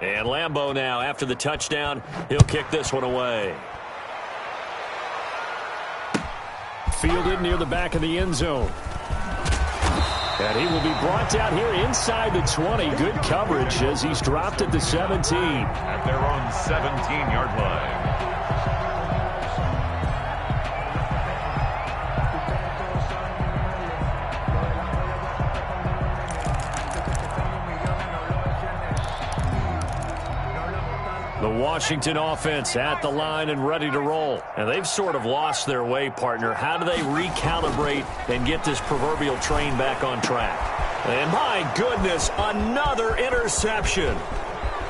And Lambeau now, after the touchdown, he'll kick this one away. Fielded near the back of the end zone. And he will be brought down here inside the 20. Good coverage as he's dropped at the 17. At their own 17-yard line. The Washington offense at the line and ready to roll. And they've sort of lost their way, partner. How do they recalibrate and get this proverbial train back on track? And my goodness, another interception.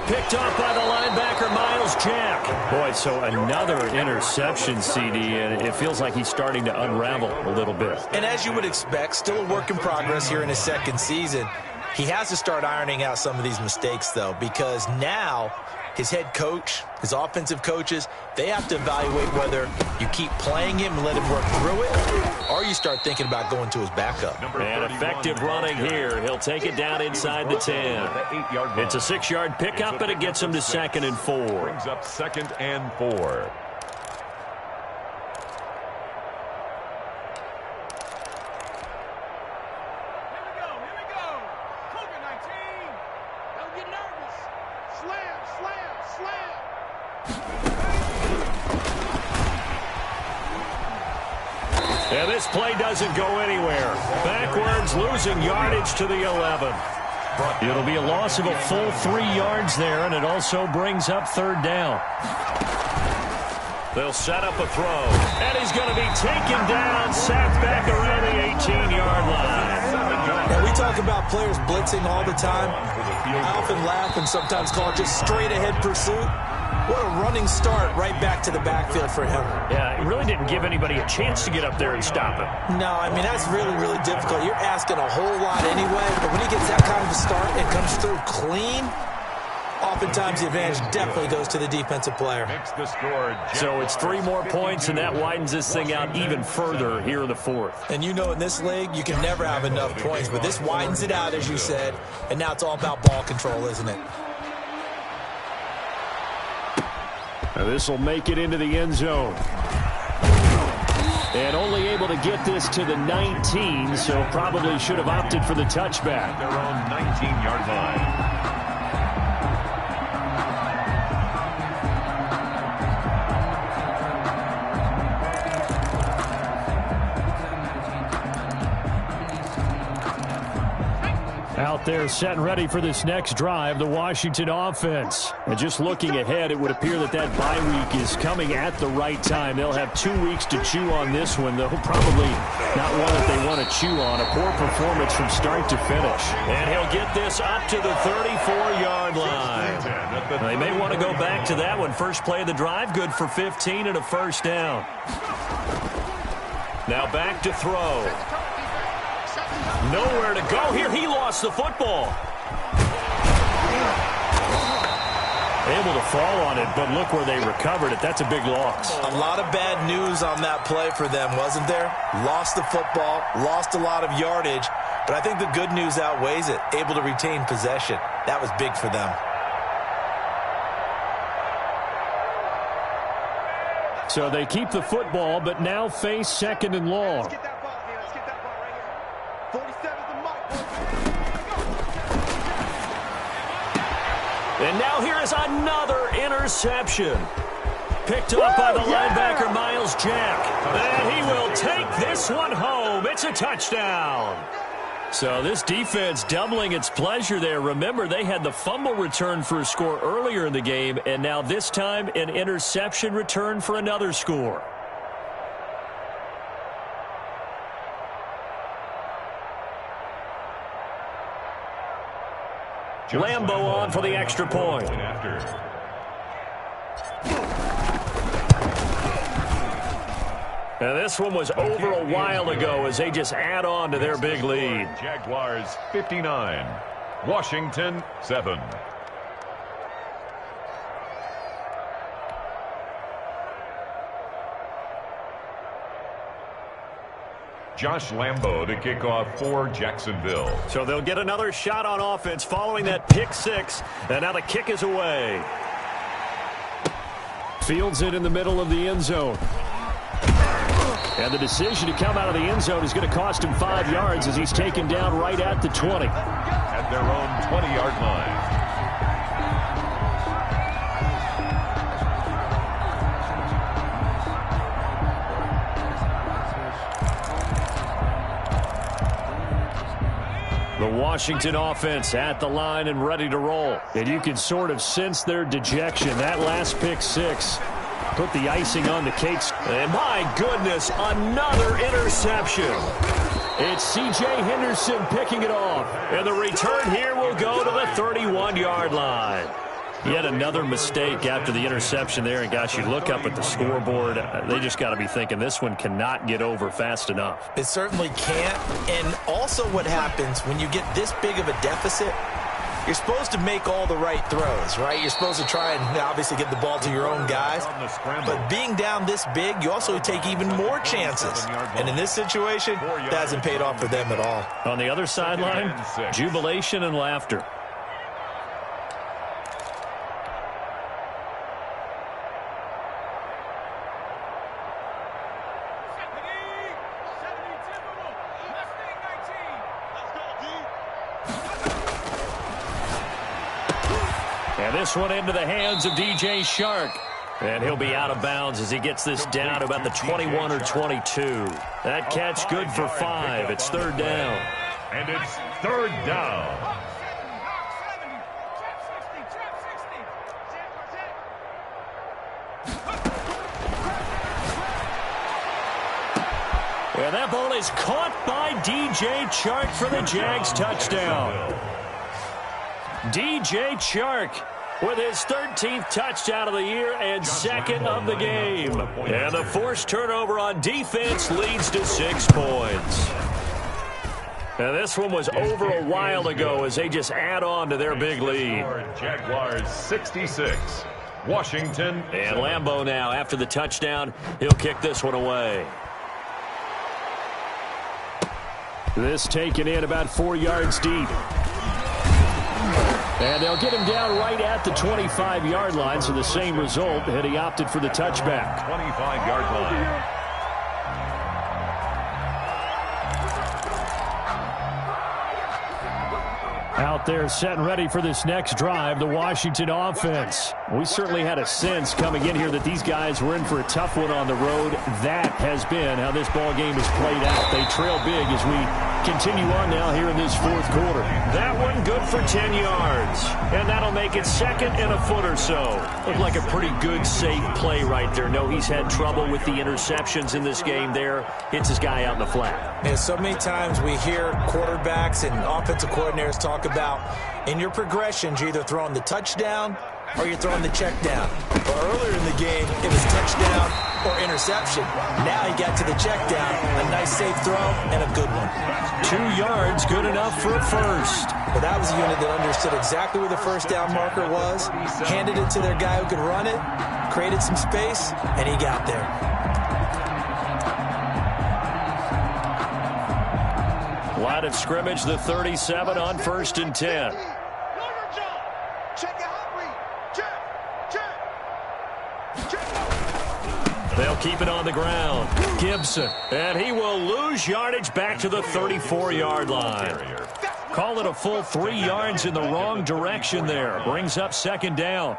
Picked off by the linebacker, Myles Jack. Boy, so another interception, CD, and it feels like he's starting to unravel a little bit. And as you would expect, still a work in progress here in his second season. He has to start ironing out some of these mistakes, though, because now his head coach, his offensive coaches, they have to evaluate whether you keep playing him and let him work through it, or you start thinking about going to his backup. And effective running here. He'll take it down inside the 10. It's a 6-yard pickup, and it gets him to 2nd and 4. Brings up 2nd and 4. And this play doesn't go anywhere. Backwards, losing yardage to the 11. It'll be a loss of a full 3 yards there, and it also brings up 3rd down. They'll set up a throw, and he's going to be taken down, sacked back around the 18-yard line. Now, we talk about players blitzing all the time. I often laugh and sometimes call it just straight-ahead pursuit. What a running start right back to the backfield for him. Yeah, it really didn't give anybody a chance to get up there and stop him. No, I mean, that's really, really difficult. You're asking a whole lot anyway, but when he gets that kind of a start and comes through clean, oftentimes the advantage definitely goes to the defensive player. So it's 3 more points, and that widens this thing out even further here in the 4th. And you know in this league, you can never have enough points, but this widens it out, as you said, and now it's all about ball control, isn't it? This will make it into the end zone. And only able to get this to the 19, so probably should have opted for the touchback. Their own 19-yard line. Out there set and ready for this next drive, the Washington offense. And just looking ahead, it would appear that bye week is coming at the right time. They'll have 2 weeks to chew on this one, though probably not one that they want to chew on. A poor performance from start to finish. And he'll get this up to the 34-yard line. They may want to go back to that one. First play of the drive, good for 15 and a 1st down. Now back to throw. Nowhere to go here. He lost the football. Able to fall on it, but look where they recovered it. That's a big loss. A lot of bad news on that play for them, wasn't there? Lost the football, lost a lot of yardage, but I think the good news outweighs it. Able to retain possession. That was big for them. So they keep the football, but now face 2nd and long. And now here is another interception. Picked up by the linebacker, Myles Jack. And he will take this one home. It's a touchdown. So this defense doubling its pleasure there. Remember, they had the fumble return for a score earlier in the game, and now this time an interception return for another score. Lambeau on for the extra point. And this one was over a while ago as they just add on to their big lead. Jaguars 59, Washington 7. Josh Lambo to kick off for Jacksonville. So they'll get another shot on offense following that pick six. And now the kick is away. Fields it in the middle of the end zone. And the decision to come out of the end zone is going to cost him 5 yards as he's taken down right at the 20. At their own 20-yard line. The Washington offense at the line and ready to roll. And you can sort of sense their dejection. That last pick six put the icing on the cakes. And my goodness, another interception. It's C.J. Henderson picking it off. And the return here will go to the 31-yard line. Yet another mistake after the interception there. And, gosh, you look up at the scoreboard. They just got to be thinking this one cannot get over fast enough. It certainly can't. And also what happens when you get this big of a deficit, you're supposed to make all the right throws, right? You're supposed to try and obviously get the ball to your own guys. But being down this big, you also take even more chances. And in this situation, that hasn't paid off for them at all. On the other sideline, jubilation and laughter. And this one into the hands of DJ Chark. And he'll be out of bounds as he gets this down to about the 21 or 22. That catch good for 5. It's third down. And it's third down. And that ball is caught by DJ Chark for the Jags touchdown. DJ Chark with his 13th touchdown of the year and second of the game. And the forced turnover on defense leads to 6 points. And this one was over a while ago as they just add on to their big lead. Jaguars 66. Washington. And Lambo now, after the touchdown, he'll kick this one away. This taken in about 4 yards deep. And they'll get him down right at the 25-yard line, so the same result, and he opted for the touchback. 25-yard line. Out there set and ready for this next drive, the Washington offense. We certainly had a sense coming in here that these guys were in for a tough one on the road. That has been how this ball game has played out. They trail big as we continue on now here in this fourth quarter. That one good for 10 yards. And that'll make it second and a foot or so. Looked like a pretty good, safe play right there. No, he's had trouble with the interceptions in this game there. Hits his guy out in the flat. And so many times we hear quarterbacks and offensive coordinators talk about in your progressions, you're either throwing the touchdown or you're throwing the check down. But earlier in the game, it was touchdown or interception. Now he got to the check down. A nice safe throw and a good one. 2 yards, good enough for a first. But that was a unit that understood exactly where the first down marker was, handed it to their guy who could run it, created some space, and he got there. Line of scrimmage, the 37 on 1st and 10. They'll keep it on the ground. Gibson, and he will lose yardage back to the 34-yard line. Call it a full 3 yards in the wrong direction there. Brings up second down.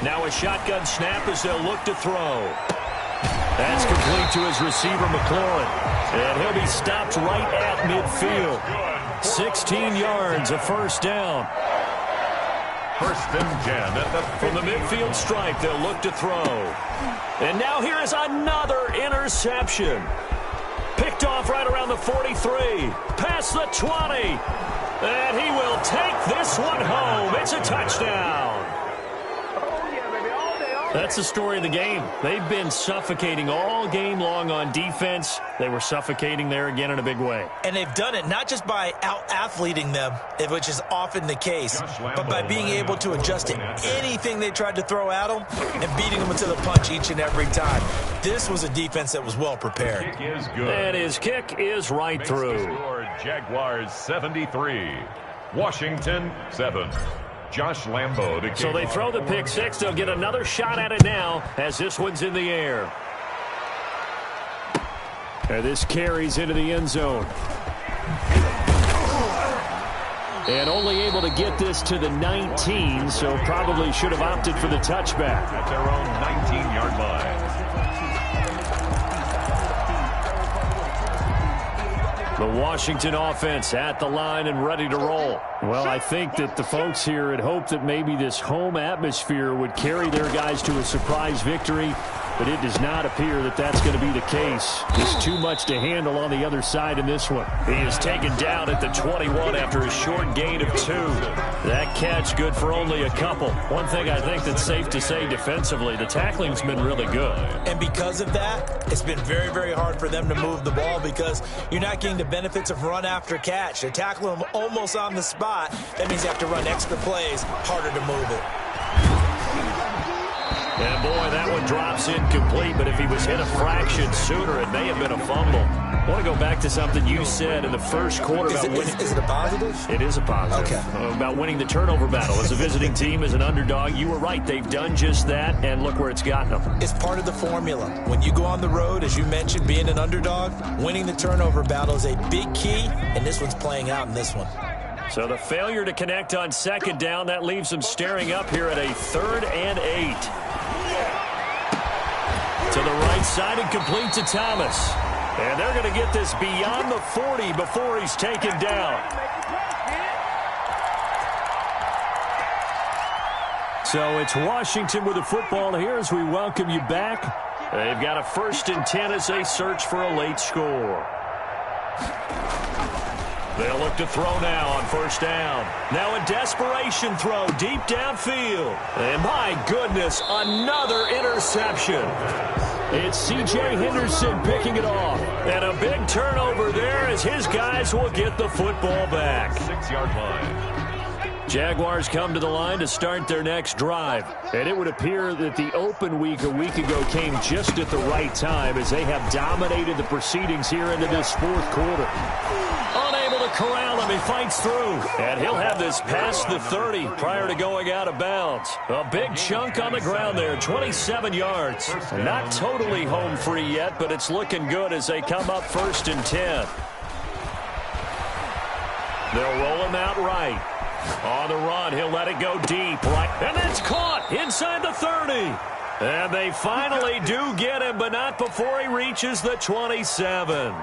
Now a shotgun snap as they'll look to throw. That's complete to his receiver, McLaurin. And he'll be stopped right at midfield. 16 yards, a first down. First and 10. From the midfield stripe, they'll look to throw. And now here is another interception. Picked off right around the 43. Past the 20. And he will take this one home. It's a touchdown. That's the story of the game. They've been suffocating all game long on defense. They were suffocating there again in a big way. And they've done it not just by out-athleting them, which is often the case, but by being able to adjust to anything they tried to throw at them and beating them to the punch each and every time. This was a defense that was well prepared. Kick is good. And his kick is right Makes the through. score Jaguars 73, Washington 7. Josh Lambo to kick. So they throw the pick six. They'll get another shot at it now as this one's in the air. And this carries into the end zone. And only able to get this to the 19, so probably should have opted for the touchback. At their own 19-yard line. The Washington offense at the line and ready to roll. Well, I think that the folks here had hoped that maybe this home atmosphere would carry their guys to a surprise victory, but it does not appear that that's going to be the case. There's too much to handle on the other side in this one. He is taken down at the 21 after a short gain of 2. That catch good for only a couple. One thing I think that's safe to say defensively, the tackling's been really good. And because of that, it's been very, very hard for them to move the ball because you're not getting the benefits of run after catch. They're tackling them almost on the spot. That means you have to run extra plays, harder to move it. And boy, that one drops incomplete, but if he was hit a fraction sooner, it may have been a fumble. I want to go back to something you said in the first quarter about winning. Is it a positive? It is a positive. Okay. About winning the turnover battle. As a visiting team, as an underdog, you were right. They've done just that, and look where it's gotten them. It's part of the formula. When you go on the road, as you mentioned, being an underdog, winning the turnover battle is a big key, and this one's playing out in this one. So the failure to connect on second down, that leaves them staring up here at a 3rd and 8. To the right side and complete to Thomas. And they're going to get this beyond the 40 before he's taken down. So it's Washington with the football here as we welcome you back. They've got a 1st and 10 as they search for a late score. They'll look to throw now on 1st down. Now a desperation throw deep downfield. And my goodness, another interception. It's C.J. Henderson picking it off. And a big turnover there as his guys will get the football back. 6-yard line. Jaguars come to the line to start their next drive. And it would appear that the open week a week ago came just at the right time as they have dominated the proceedings here into this 4th quarter. Unable to corral him. He fights through. And he'll have this past the 30 prior to going out of bounds. A big chunk on the ground there, 27 yards. Not totally home free yet, but it's looking good as they come up 1st and 10. They'll roll him out right. On the run, he'll let it go deep. Right, and it's caught inside the 30. And they finally do get him, but not before he reaches the 27.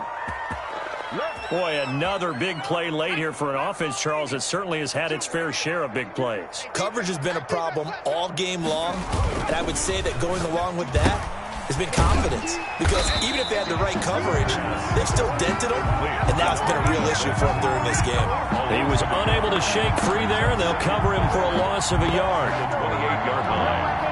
Boy, another big play late here for an offense, Charles, that certainly has had its fair share of big plays. Coverage has been a problem all game long, and I would say that going along with that has been confidence. Because even if they had the right coverage, they've still dented them, and now it's been a real issue for them during this game. He was unable to shake free there, and they'll cover him for a loss of a yard. 28-yard line.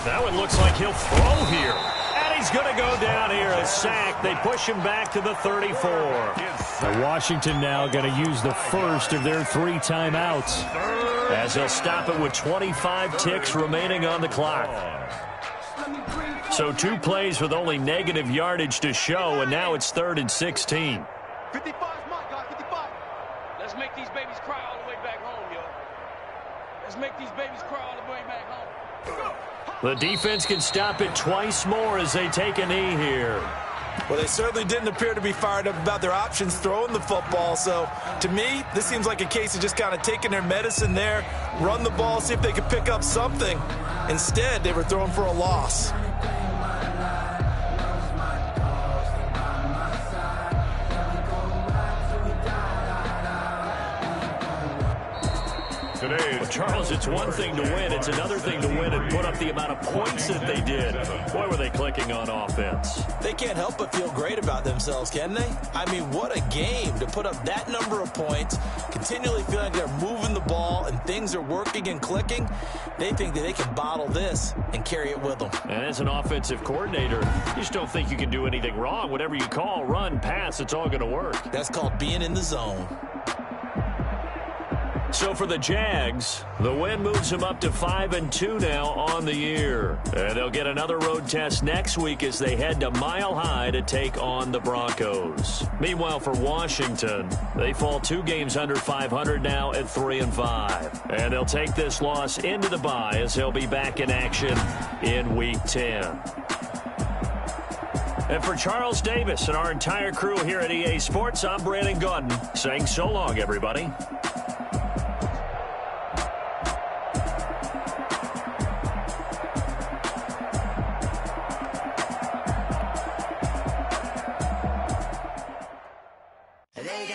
That one looks like he'll throw here. And he's going to go down here. A sack. They push him back to the 34. The Washington now going to use the first of their 3 timeouts as they'll stop it with 25 ticks remaining on the clock. So 2 plays with only negative yardage to show, and now it's 3rd and 16. 55 is my guy, 55. Let's make these babies cry all the way back home, yo. Let's make these babies cry all the way back home. The defense can stop it twice more as they take a knee here. Well, they certainly didn't appear to be fired up about their options throwing the football. So, to me, this seems like a case of just kind of taking their medicine there, run the ball, see if they could pick up something. Instead, they were throwing for a loss. today's... Well, Charles, it's one thing to win. It's another thing to win and put up the amount of points that they did. Boy, were they clicking on offense. They can't help but feel great about themselves, can they? I mean, what a game to put up that number of points, continually feel like they're moving the ball and things are working and clicking. They think that they can bottle this and carry it with them. And as an offensive coordinator, you just don't think you can do anything wrong. Whatever you call, run, pass, it's all going to work. That's called being in the zone. So for the Jags, the win moves them up to 5-2 now on the year. And they'll get another road test next week as they head to Mile High to take on the Broncos. Meanwhile, for Washington, they fall 2 games under 500 now at 3-5. And they'll take this loss into the bye as they'll be back in action in Week 10. And for Charles Davis and our entire crew here at EA Sports, I'm Brandon Gaudin saying so long, everybody.